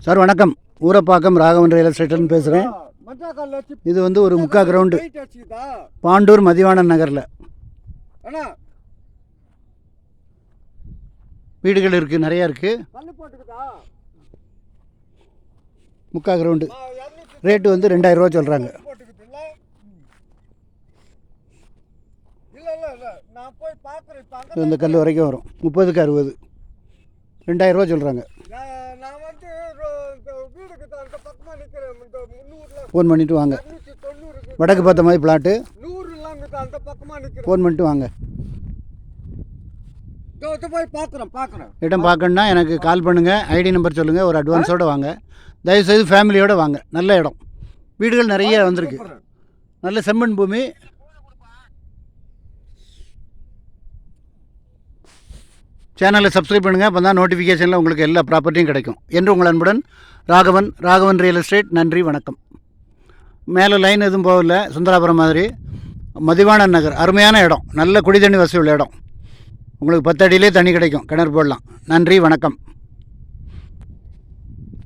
Sir வணக்கம். Urapakkam Raghavan real எஸ்டேட்னு பேசுகிறேன். இது வந்து ஒரு முக்கா கிரவுண்டு பாண்டூர் மதிவாணன் நகரில் வீடுகள் இருக்குது, நிறையா இருக்குது. முக்கா கிரவுண்டு ரேட்டு வந்து 2000 ரூபா சொல்கிறாங்க. இந்த கல் வரைக்கும் வரும். 30க்கு 60, 2000 ரூபா சொல்கிறாங்க. ஃபோன் பண்ணிவிட்டு வாங்க. வடக்கு பார்த்த மாதிரி பிளாட்டு. ஃபோன் பண்ணிட்டு வாங்க. இடம் பார்க்கணுன்னா எனக்கு கால் பண்ணுங்கள். ஐடி நம்பர் சொல்லுங்கள். ஒரு அட்வான்ஸோடு வாங்க. தயவுசெய்து ஃபேமிலியோடு வாங்க. நல்ல இடம். வீடுகள் நிறைய வந்திருக்கு. நல்ல செம்மண் பூமி. சேனலை சப்ஸ்கிரைப் பண்ணுங்கள். அப்போ தான் நோட்டிஃபிகேஷனில் உங்களுக்கு எல்லா ப்ராப்பர்ட்டியும் கிடைக்கும். என்று உங்கள் அன்புடன் ராகவன் ரியல் எஸ்டேட். நன்றி, வணக்கம். மேலே லைன் எதுவும் போகல. சுந்தராபுரம் மாதிரி மதிவாணன் நகர் அருமையான இடம். நல்ல குடி தண்ணி வசதி உள்ள இடம். உங்களுக்கு 10 அடியிலே தண்ணி கிடைக்கும். கிணறு போடலாம். நன்றி, வணக்கம்.